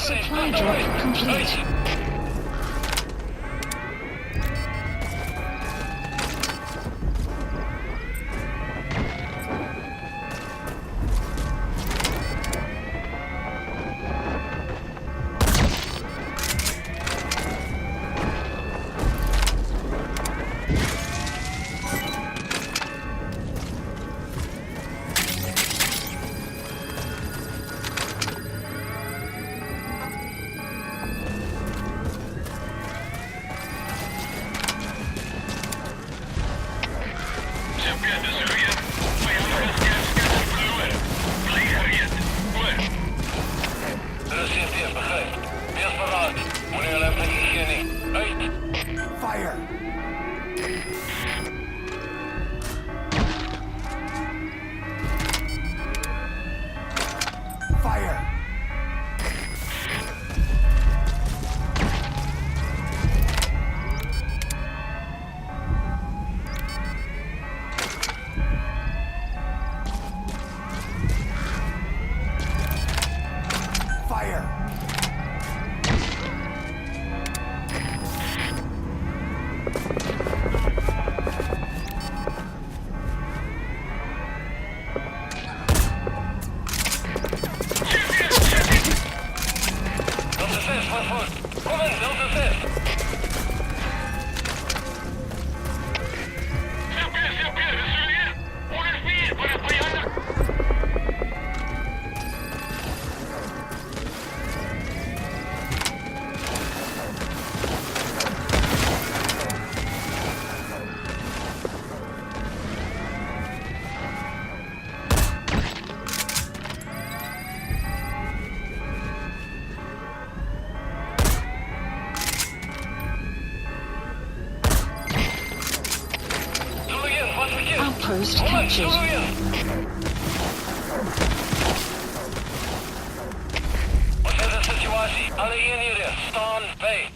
Supply drop complete. Outpost captured. Wat is de situatie? Alle eenheden staan bij.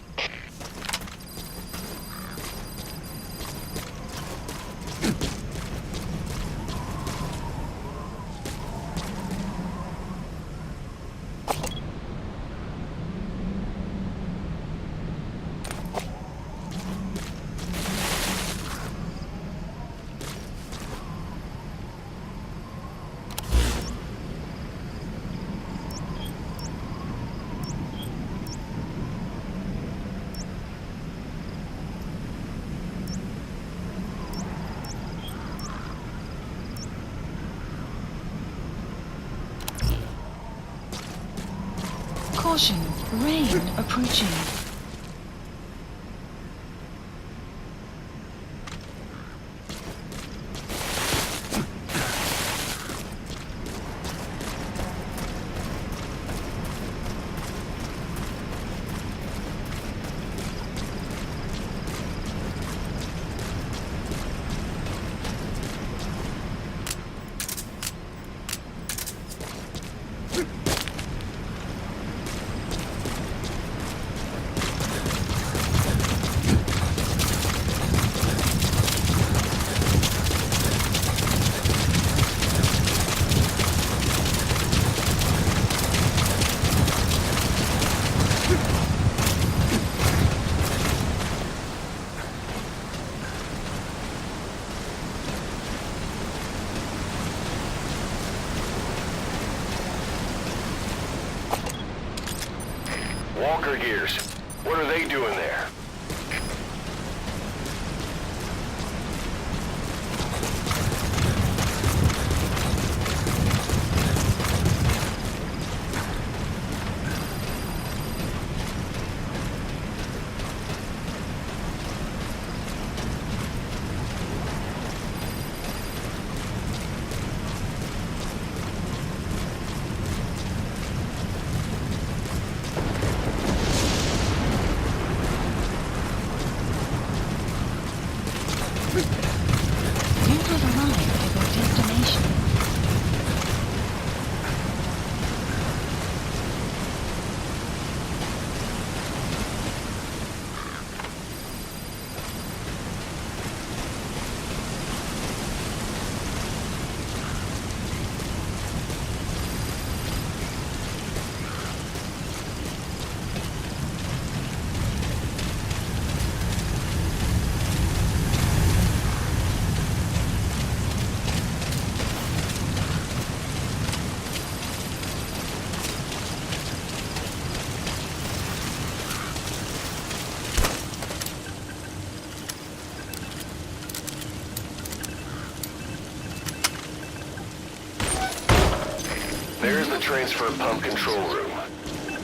Caution, rain approaching. Walker gears. What are they doing there? You have arrived at your destination. the transfer pump control room.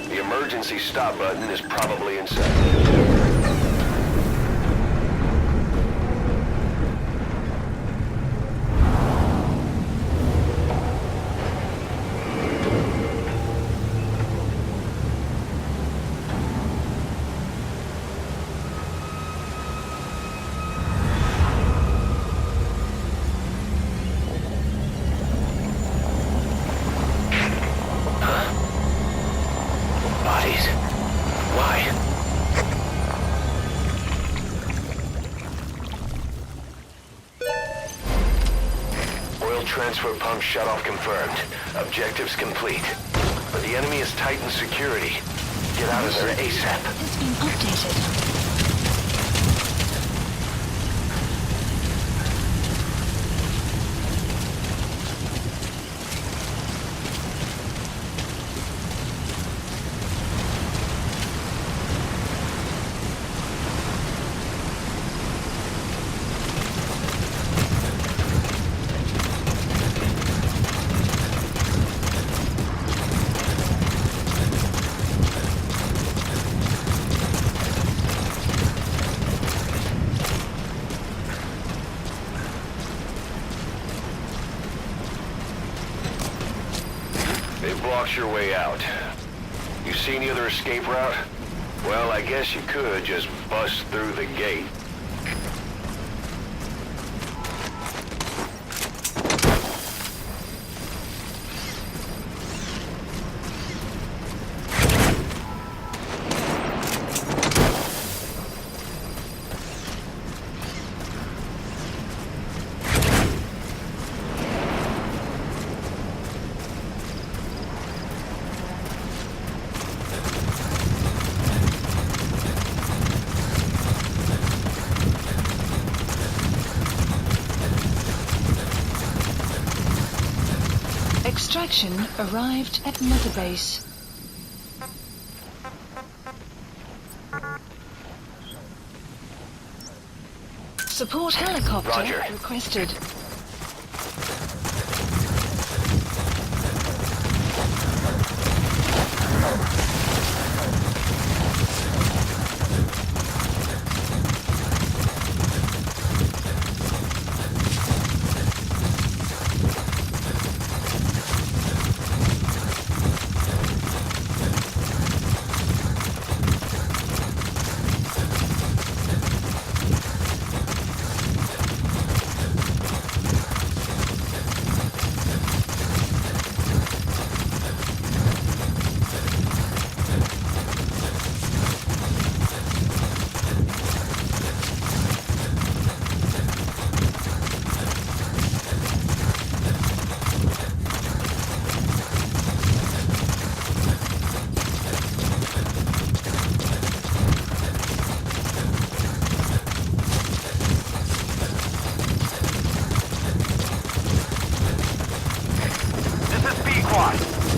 The emergency stop button is probably inside. Transfer pump shut-off confirmed. Objectives complete. But the enemy has tightened security. Get out of there ASAP. It's been updated. Blocked your way out. You see any other escape route? Well, I guess you could just bust through the gate. Extraction arrived at Mother Base. Support helicopter Roger. requested.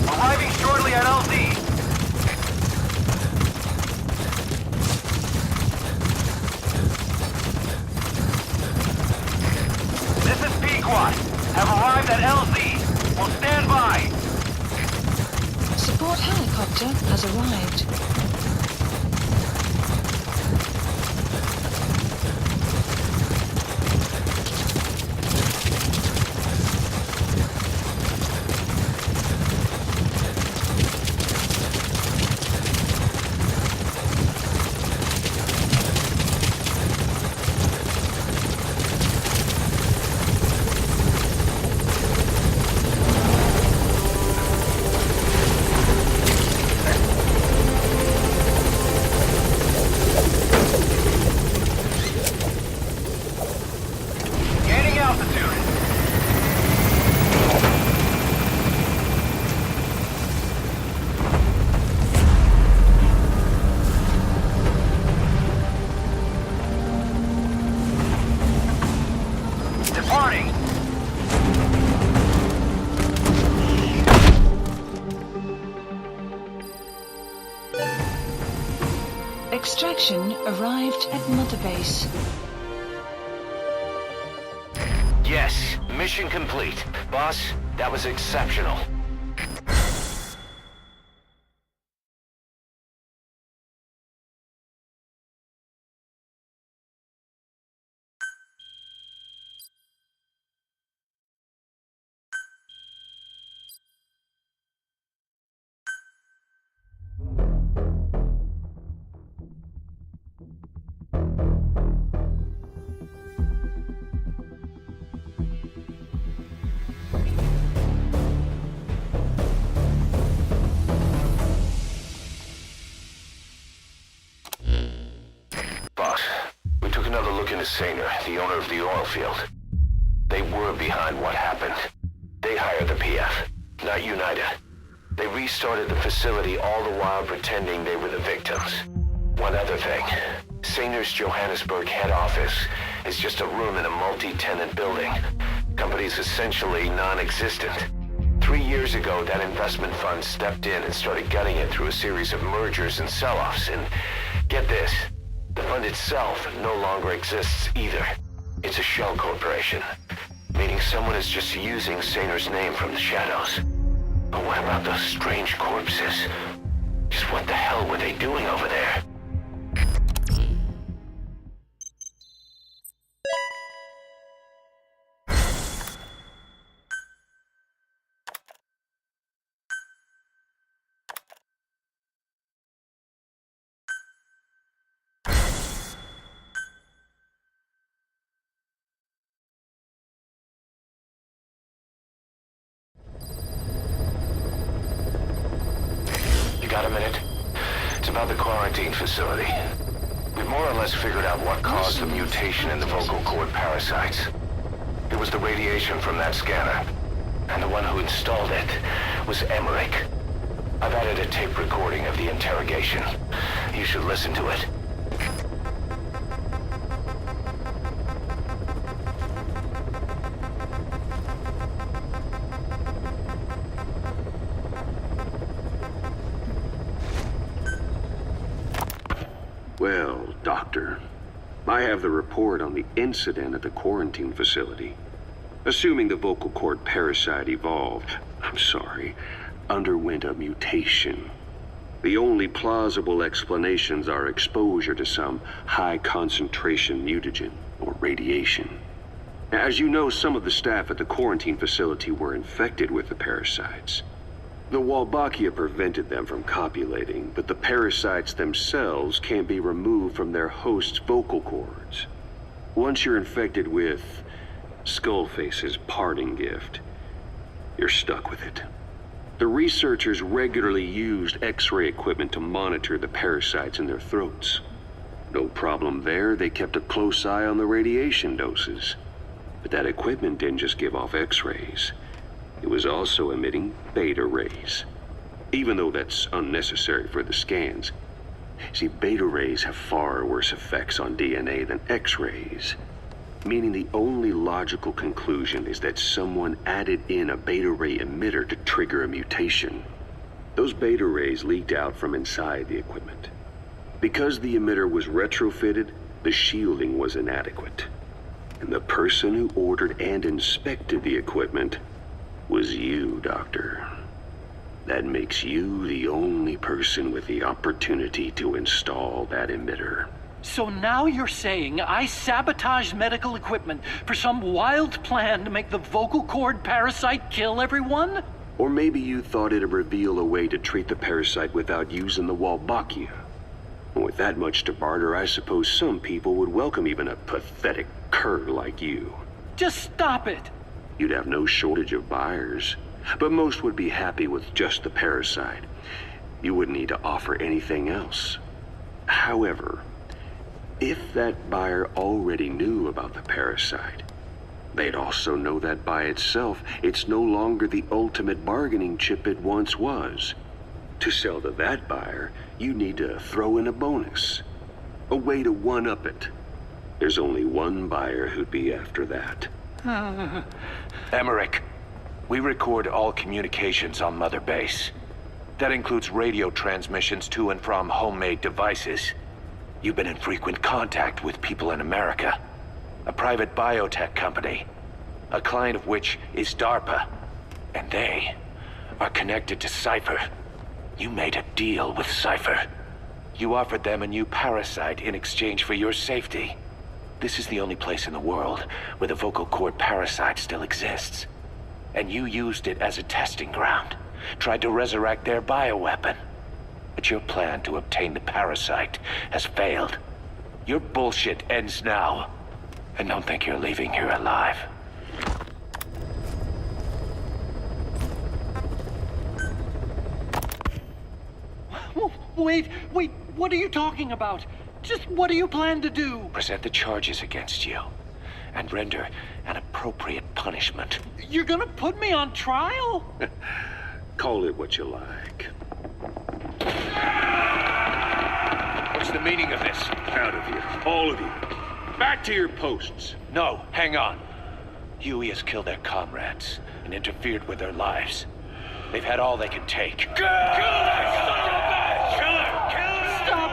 Arriving shortly at LZ. This is Pequod. Have arrived at LZ. Will stand by. Support helicopter has arrived. Extraction arrived at Mother Base. Yes, mission complete. Boss, that was exceptional. is Saner, the owner of the oil field. They were behind what happened. They hired the PF, not United. They restarted the facility all the while pretending they were the victims. One other thing. Saner's Johannesburg head office is just a room in a multi-tenant building. Company's essentially non-existent. 3 years ago, that investment fund stepped in and started gutting it through a series of mergers and sell-offs. And get this, the fund itself no longer exists either. It's a shell corporation, meaning someone is just using Saner's name from the shadows. But what about those strange corpses? Just what the hell were they doing over there? Got a minute? It's about the quarantine facility. We've more or less figured out what caused the mutation in the vocal cord parasites. It was the radiation from that scanner. And the one who installed it was Emmerich. I've added a tape recording of the interrogation. You should listen to it. Well, Doctor, I have the report on the incident at the quarantine facility. Assuming the vocal cord parasite underwent a mutation. The only plausible explanations are exposure to some high-concentration mutagen, or radiation. As you know, some of the staff at the quarantine facility were infected with the parasites. The Wolbachia prevented them from copulating, but the parasites themselves can't be removed from their host's vocal cords. Once you're infected with Skullface's parting gift, you're stuck with it. The researchers regularly used X-ray equipment to monitor the parasites in their throats. No problem there, they kept a close eye on the radiation doses. But that equipment didn't just give off X-rays. It was also emitting beta rays, even though that's unnecessary for the scans. See, beta rays have far worse effects on DNA than X-rays, meaning the only logical conclusion is that someone added in a beta ray emitter to trigger a mutation. Those beta rays leaked out from inside the equipment. Because the emitter was retrofitted, the shielding was inadequate. And the person who ordered and inspected the equipment was you, Doctor. That makes you the only person with the opportunity to install that emitter. So now you're saying I sabotaged medical equipment for some wild plan to make the vocal cord parasite kill everyone? Or maybe you thought it'd reveal a way to treat the parasite without using the Wolbachia. With that much to barter, I suppose some people would welcome even a pathetic cur like you. Just stop it! You'd have no shortage of buyers, but most would be happy with just the parasite. You wouldn't need to offer anything else. However, if that buyer already knew about the parasite, they'd also know that by itself, it's no longer the ultimate bargaining chip it once was. To sell to that buyer, you need to throw in a bonus, a way to one-up it. There's only one buyer who'd be after that. Emmerich, we record all communications on Mother Base. That includes radio transmissions to and from homemade devices. You've been in frequent contact with people in America. A private biotech company, a client of which is DARPA. And they are connected to Cypher. You made a deal with Cypher. You offered them a new parasite in exchange for your safety. This is the only place in the world where the vocal cord parasite still exists. And you used it as a testing ground, tried to resurrect their bioweapon. But your plan to obtain the parasite has failed. Your bullshit ends now. And don't think you're leaving here alive. Wait, what are you talking about? Just what do you plan to do? Present the charges against you and render an appropriate punishment. You're gonna put me on trial? Call it what you like. What's the meaning of this? Out of here, all of you. Back to your posts. No, hang on. Huey has killed their comrades and interfered with their lives. They've had all they can take. Kill her! Stop!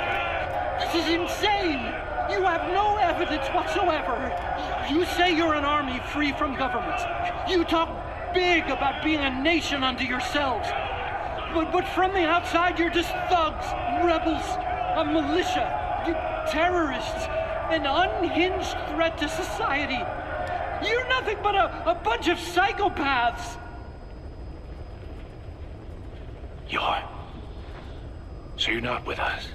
This is insane! You have no evidence whatsoever. You say you're an army free from governments. You talk big about being a nation unto yourselves. But from the outside, you're just thugs, rebels, a militia, terrorists, an unhinged threat to society. You're nothing but a bunch of psychopaths. So you're not with us?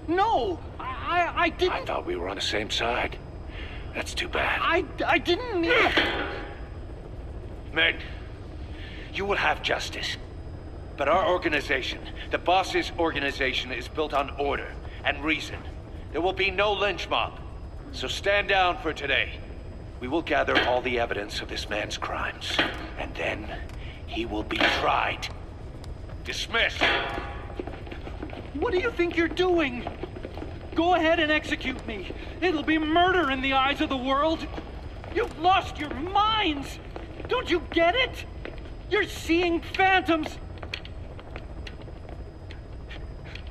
No, I didn't. I thought we were on the same side. That's too bad. I didn't mean... Men, you will have justice. But our organization, the boss's organization, is built on order and reason. There will be no lynch mob. So stand down for today. We will gather all the evidence of this man's crimes. And then he will be tried. Dismissed. What do you think you're doing? Go ahead and execute me. It'll be murder in the eyes of the world. You've lost your minds. Don't you get it? You're seeing phantoms.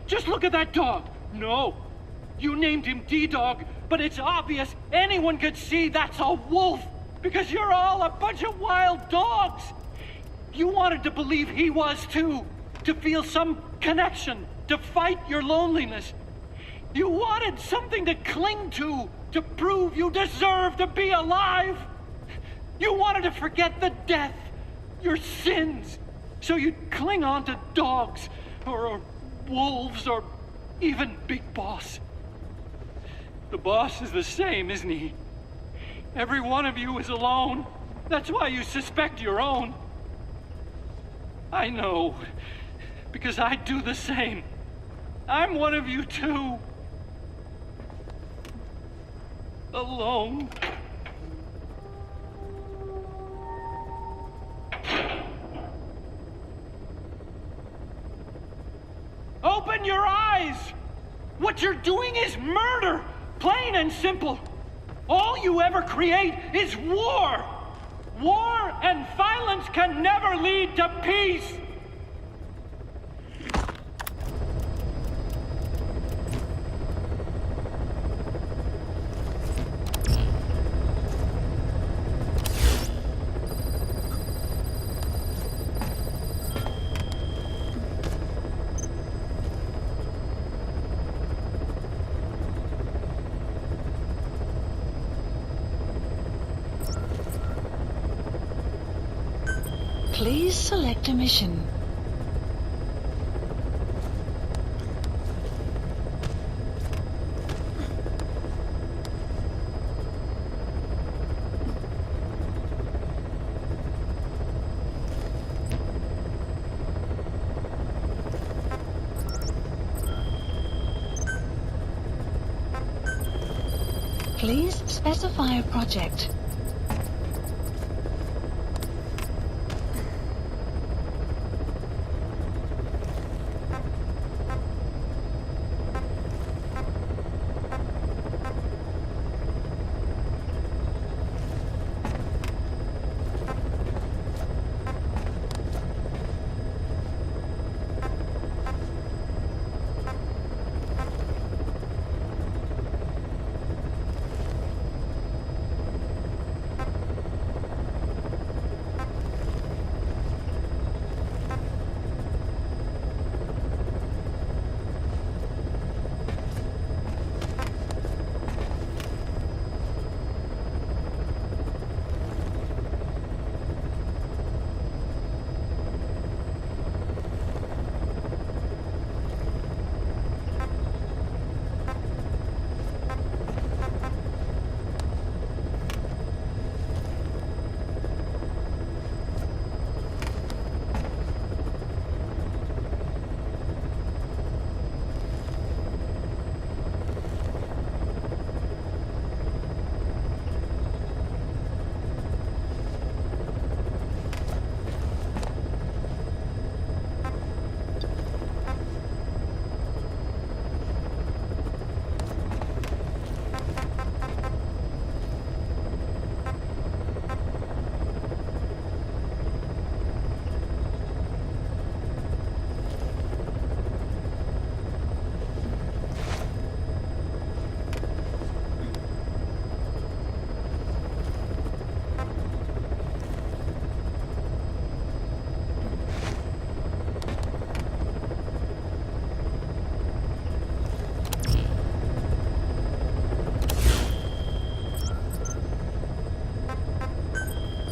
Just look at that dog. No, you named him D-Dog, but it's obvious anyone could see that's a wolf because you're all a bunch of wild dogs. You wanted to believe he was too, to feel some connection, to fight your loneliness. You wanted something to cling to prove you deserve to be alive. You wanted to forget the death, your sins, so you'd cling on to dogs, or wolves, or even Big Boss. The boss is the same, isn't he? Every one of you is alone. That's why you suspect your own. I know, because I do the same. I'm one of you too. Alone. Open your eyes! What you're doing is murder! Plain and simple. All you ever create is war! War and violence can never lead to peace! Please select a mission. Please specify a project.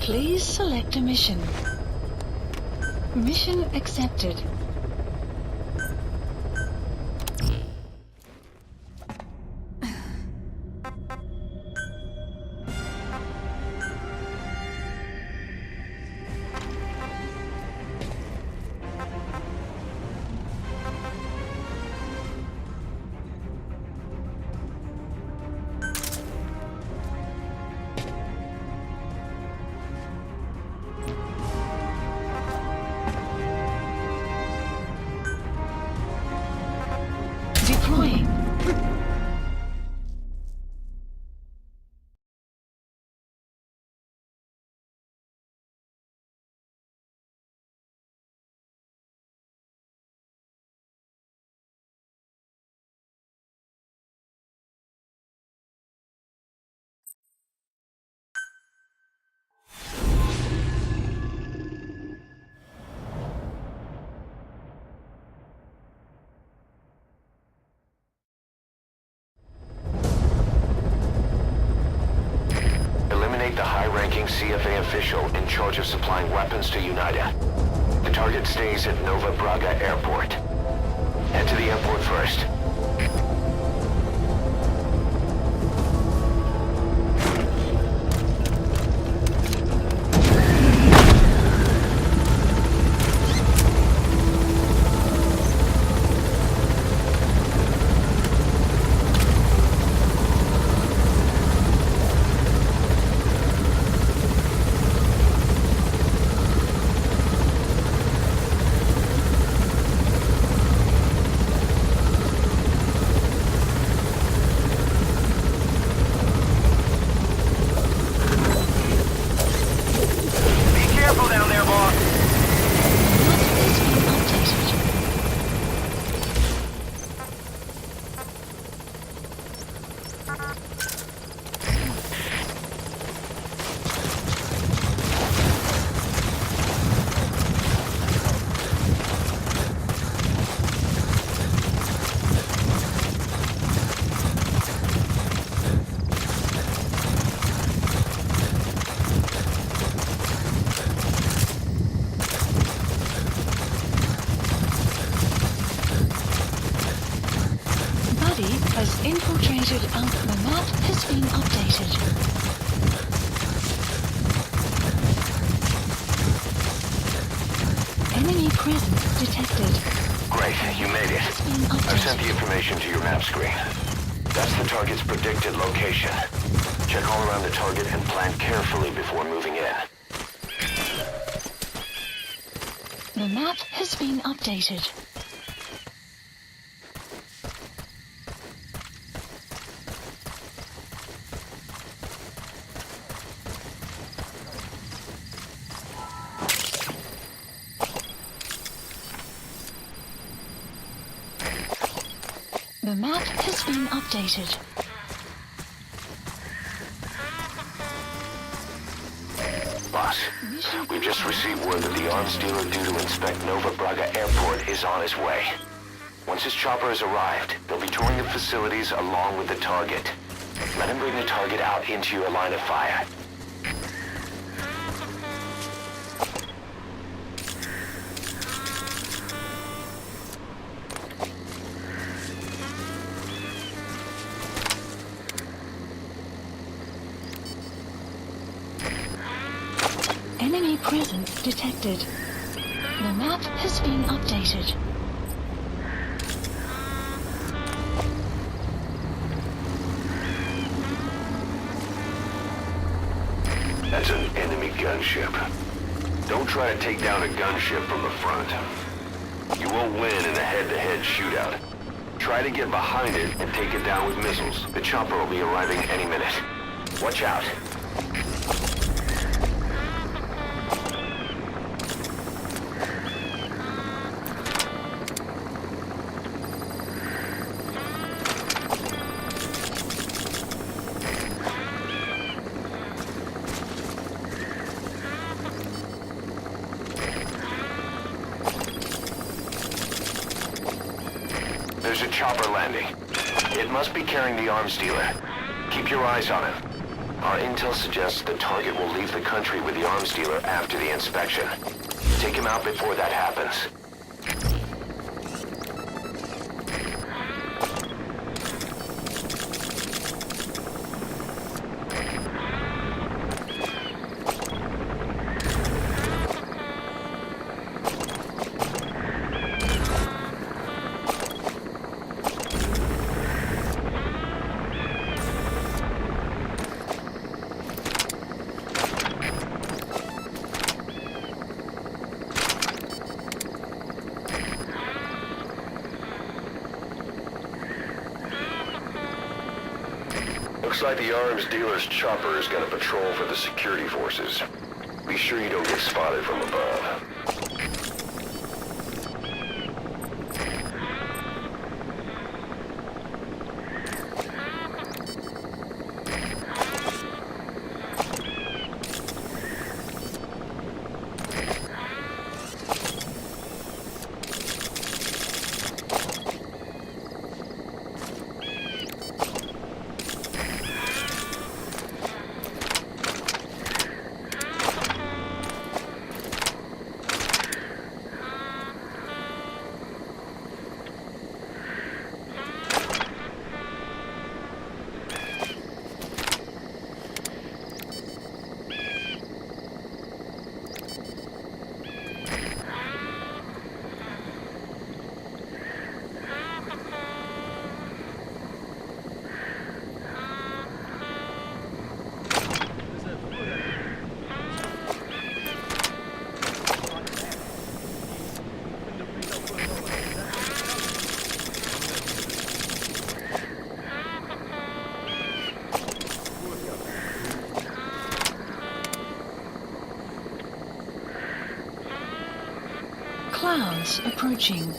Please select a mission. Mission accepted. Deploying. Eliminate the high-ranking CFA official in charge of supplying weapons to UNITA. The target stays at Nova Braga Airport. Head to the airport first. Has infiltrated and the map has been updated. Enemy presence detected. Great, you made it. I've sent the information to your map screen. That's the target's predicted location. Check all around the target and plan carefully before moving in. The map has been updated. The map has been updated. Boss, we've just received word that the arms dealer due to inspect Nova Braga Airport is on his way. Once his chopper has arrived, they'll be touring the facilities along with the target. Let him bring the target out into your line of fire. Enemy presence detected. The map has been updated. That's an enemy gunship. Don't try to take down a gunship from the front. You won't win in a head-to-head shootout. Try to get behind it and take it down with missiles. The chopper will be arriving any minute. Watch out. There's a chopper landing. It must be carrying the arms dealer. Keep your eyes on him. Our intel suggests the target will leave the country with the arms dealer after the inspection. Take him out before that happens. Looks like the arms dealer's chopper is gonna patrol for the security forces. Be sure you don't get spotted from above. Clouds approaching.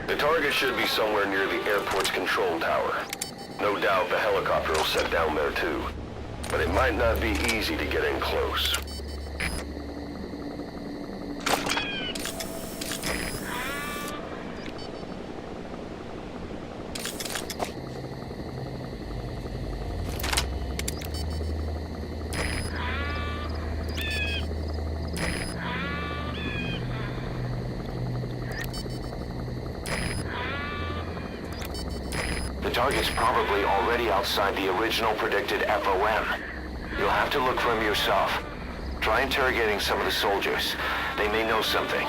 The target should be somewhere near the airport's control tower. No doubt the helicopter will set down there too. But it might not be easy to get in close. The target's probably already outside the original predicted FOM. You'll have to look for him yourself. Try interrogating some of the soldiers. They may know something.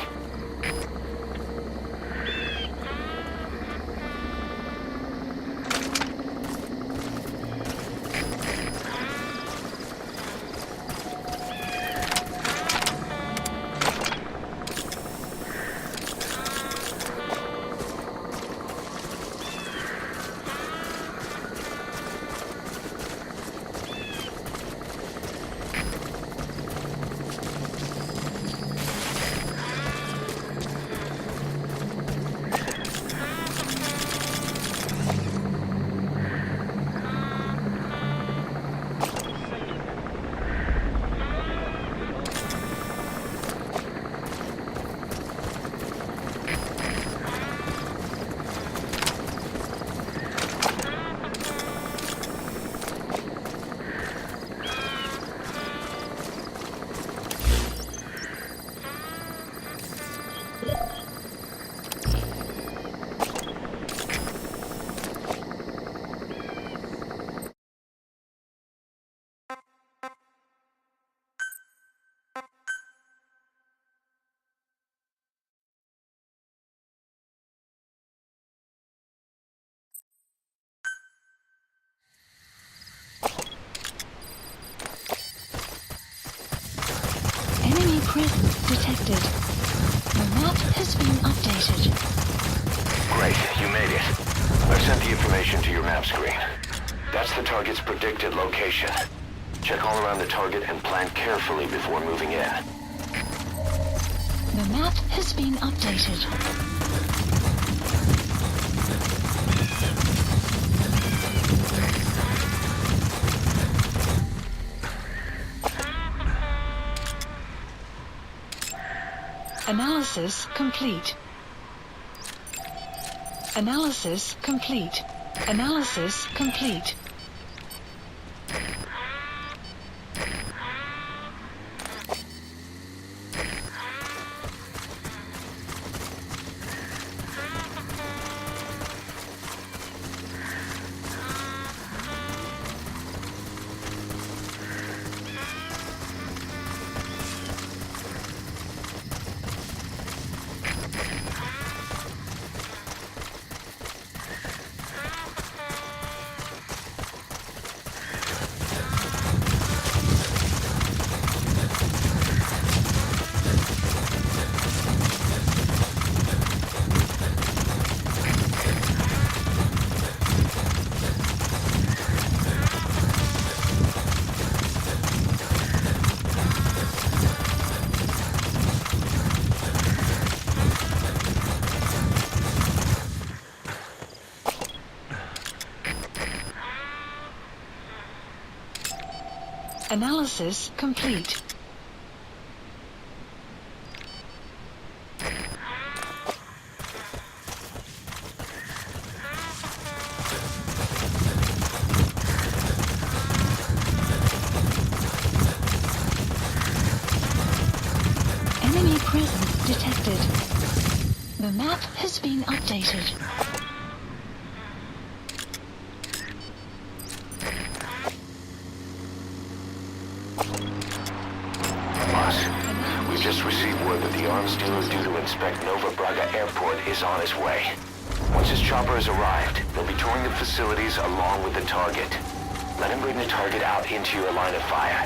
detected. The map has been updated. Great, you made it. I've sent the information to your map screen. That's the target's predicted location. Check all around the target and plan carefully before moving in. The map has been updated. Analysis complete. Analysis complete. Analysis complete. Analysis complete. Enemy presence detected. The map has been updated. We've just received word that the arms dealer due to inspect Nova Braga Airport is on his way. Once his chopper has arrived, they'll be touring the facilities along with the target. Let him bring the target out into your line of fire.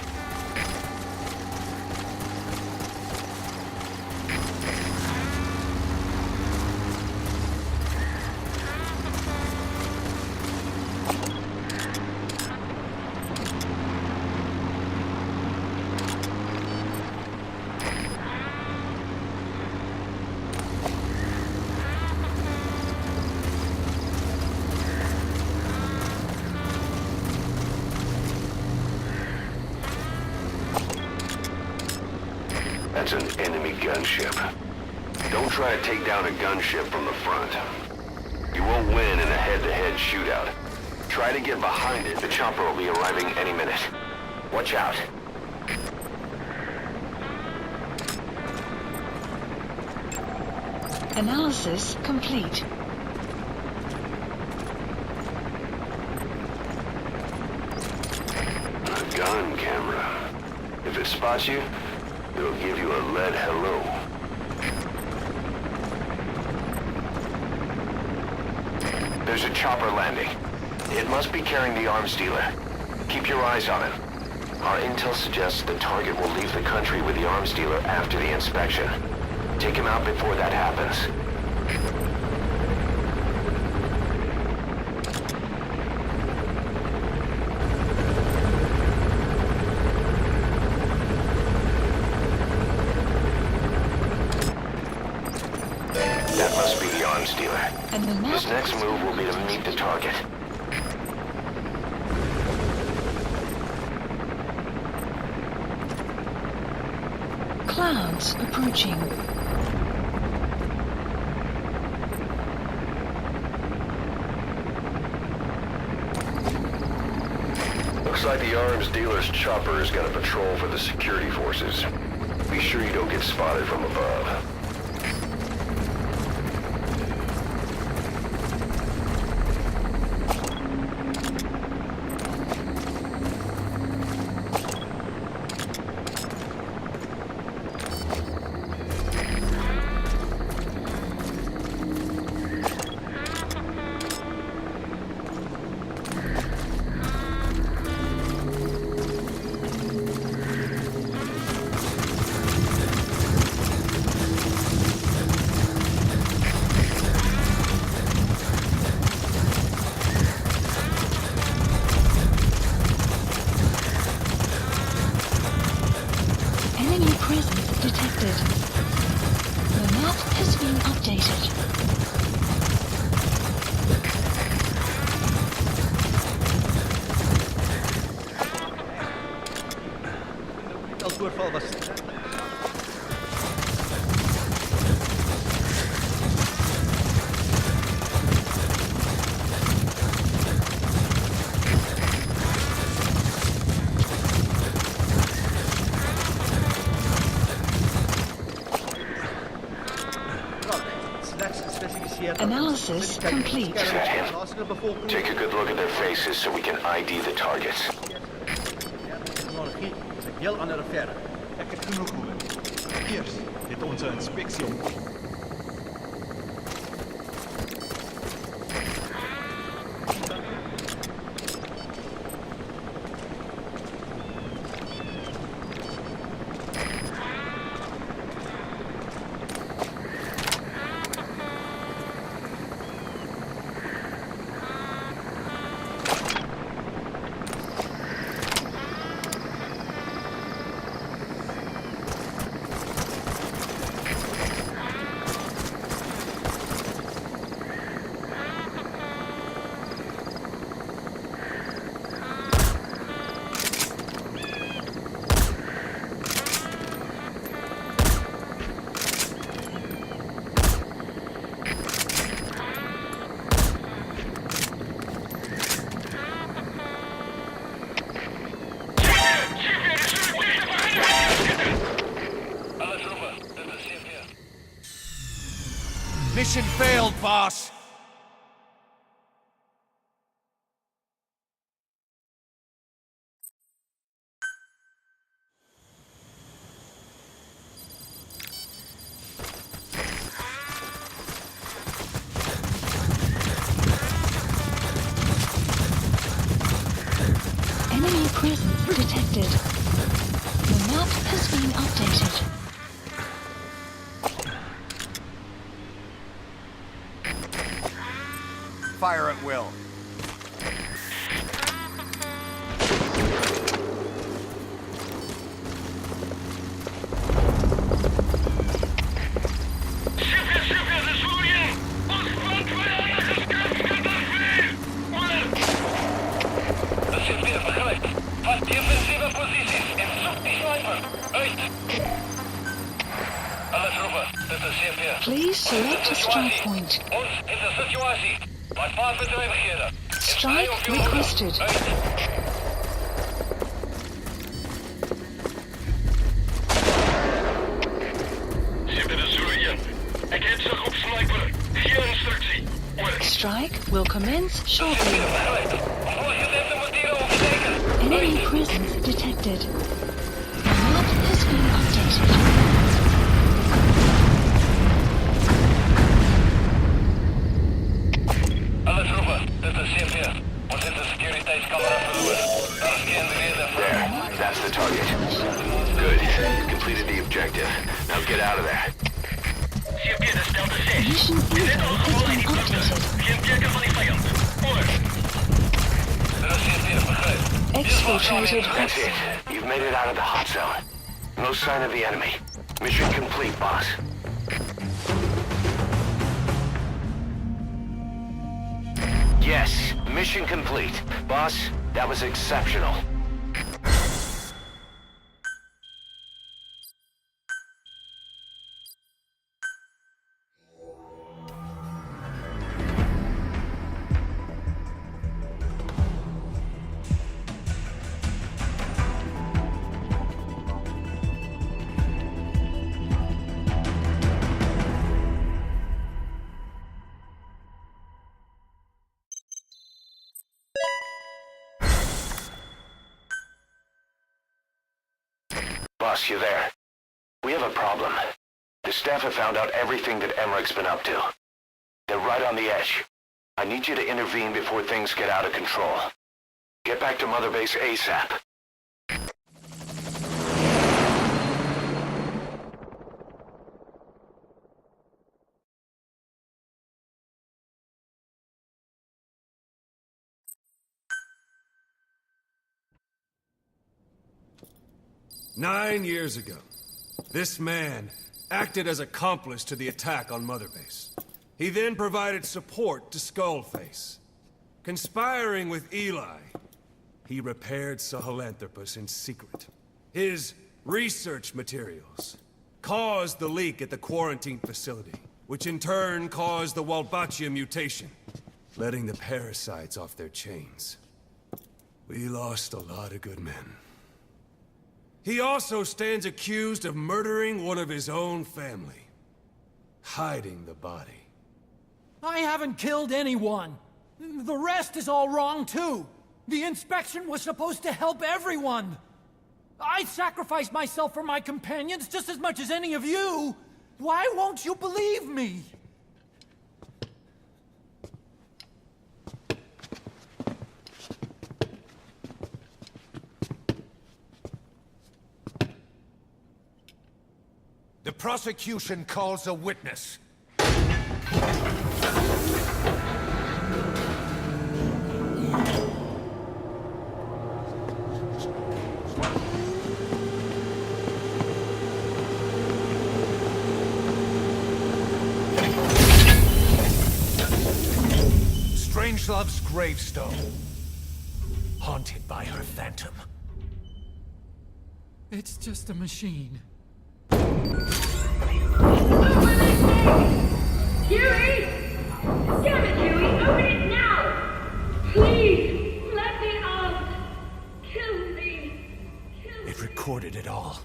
That's an enemy gunship. Don't try to take down a gunship from the front. You won't win in a head-to-head shootout. Try to get behind it. The chopper will be arriving any minute. Watch out. Analysis complete. A gun camera. If it spots you, it'll give you a lead hello. There's a chopper landing. It must be carrying the arms dealer. Keep your eyes on him. Our intel suggests the target will leave the country with the arms dealer after the inspection. Take him out before that happens. That must be the arms dealer. And the map His next move will be to meet the target. Clouds approaching. Looks like the arms dealer's chopper is gonna patrol for the security forces. Be sure you don't get spotted from above. been updated. Analysis complete. Is that him? Take a good look at their faces so we can ID the targets. Heel aan de affaire. Ik heb genoeg hoor. Eerst dit onze inspectie. Mission failed, boss! Enemy presence detected. The map has been updated. Fire at will. Please select a strike point. Strike requested. Strike will commence shortly. Enemy presence detected. The map has been updated. There, that's the target. Good. Completed the objective. Now get out of there. Mission info has been updated. Exfiltrated hot That's it. You've made it out of the hot zone. No sign of the enemy. Mission complete, boss. Yes, mission complete. Boss, that was exceptional. Boss, you there? We have a problem. The staff have found out everything that Emmerich's been up to. They're right on the edge. I need you to intervene before things get out of control. Get back to Mother Base ASAP. "9 years ago, this man acted as accomplice to the attack on Mother Base. He then provided support to Skullface. Conspiring with Eli, he repaired Sahelanthropus in secret. His research materials caused the leak at the quarantine facility, which in turn caused the Walbachia mutation, letting the parasites off their chains. We lost a lot of good men. He also stands accused of murdering one of his own family, hiding the body. I haven't killed anyone. The rest is all wrong, too. The inspection was supposed to help everyone. I sacrificed myself for my companions just as much as any of you. Why won't you believe me? The prosecution calls a witness. Strangelove's gravestone, haunted by her phantom. It's just a machine. Huey! Damn it, Huey! Open it now! Please! Let me out! Kill me! Kill me! It recorded it all.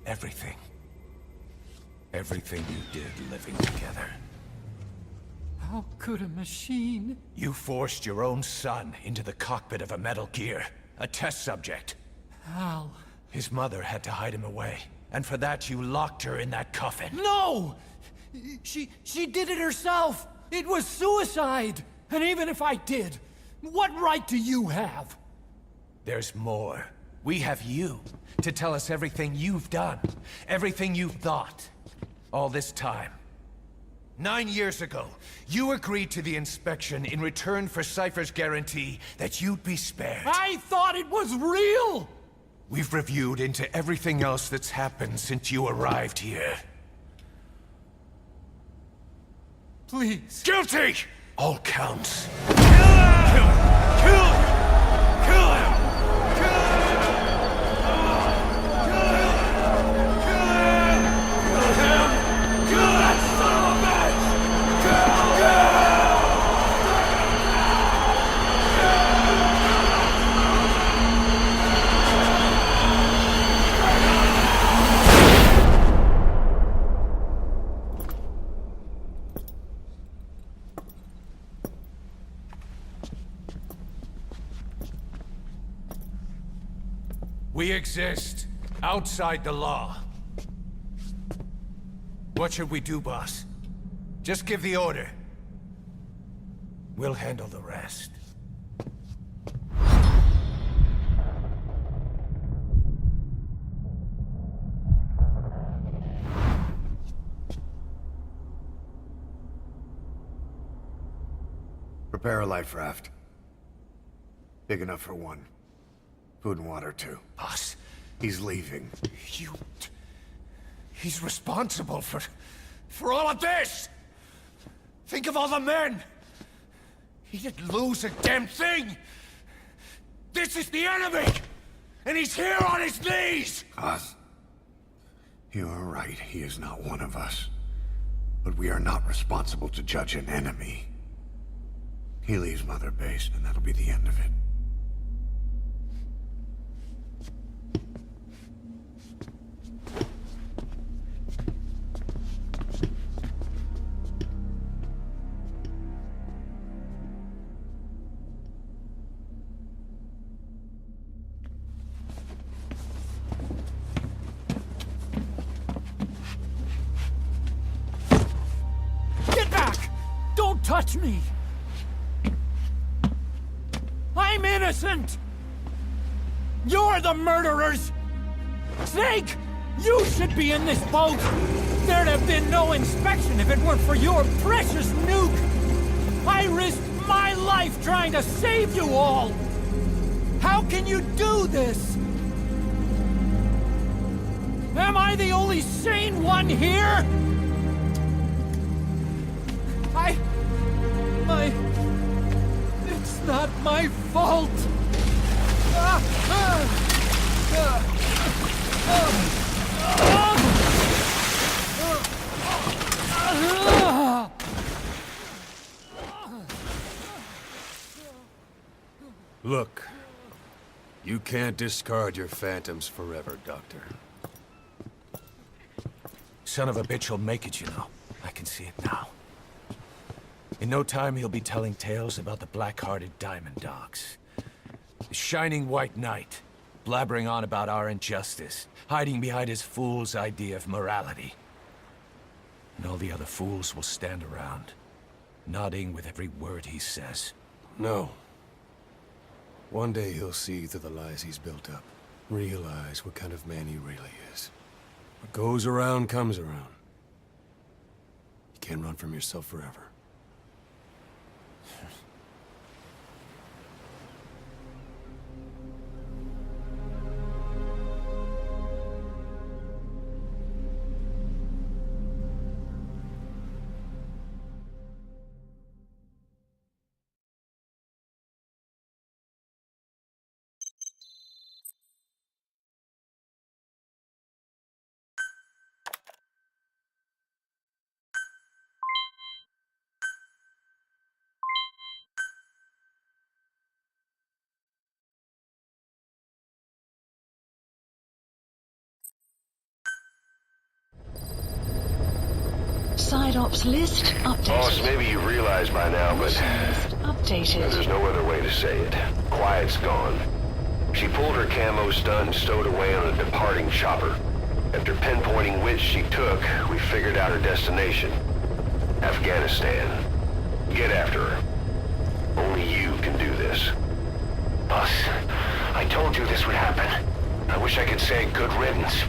Everything. Everything you did living together. How could a machine? You forced your own son into the cockpit of a Metal Gear, a test subject. How? His mother had to hide him away, and for that you locked her in that coffin. No! She did it herself! It was suicide! And even if I did, what right do you have? There's more. We have you to tell us everything you've done, everything you've thought. All this time. 9 years ago, you agreed to the inspection in return for Cypher's guarantee that you'd be spared. I thought it was real! We've reviewed into everything else that's happened since you arrived here. Please. Guilty! All counts. Kill him! Kill him! Kill him! Kill him! We exist outside the law. What should we do, boss? Just give the order. We'll handle the rest. Prepare a life raft. Big enough for one. Food and water, too. Boss, He's leaving. He's responsible for all of this! Think of all the men! He didn't lose a damn thing! This is the enemy! And he's here on his knees! Us. You are right, he is not one of us. But we are not responsible to judge an enemy. He leaves Mother Base, and that'll be the end of it. Touch me! I'm innocent! You're the murderers! Snake! You should be in this boat! There'd have been no inspection if it weren't for your precious nuke! I risked my life trying to save you all! How can you do this? I the only sane one here? It's not my fault! Look, you can't discard your phantoms forever, Doctor. Son of a bitch will make it, you know. I can see it now. In no time, he'll be telling tales about the black-hearted diamond dogs. The shining white knight, blabbering on about our injustice, hiding behind his fool's idea of morality. And all the other fools will stand around, nodding with every word he says. No. One day he'll see through the lies he's built up, realize what kind of man he really is. What goes around comes around. You can't run from yourself forever. Side ops list updated. Boss, maybe you realize by now, but List updated. there's no other way to say it. Quiet's gone. She pulled her camo stun stowed away on a departing chopper. After pinpointing which she took, we figured out her destination. Afghanistan. Get after her. Only you can do this. Boss, I told you this would happen. I wish I could say good riddance.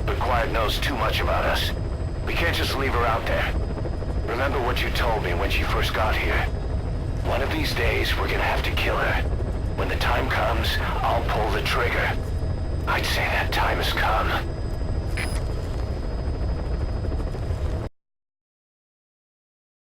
But Quiet knows too much about us. We can't just leave her out there. Remember what you told me when she first got here. One of these days, we're gonna have to kill her. When the time comes, I'll pull the trigger. I'd say that time has come.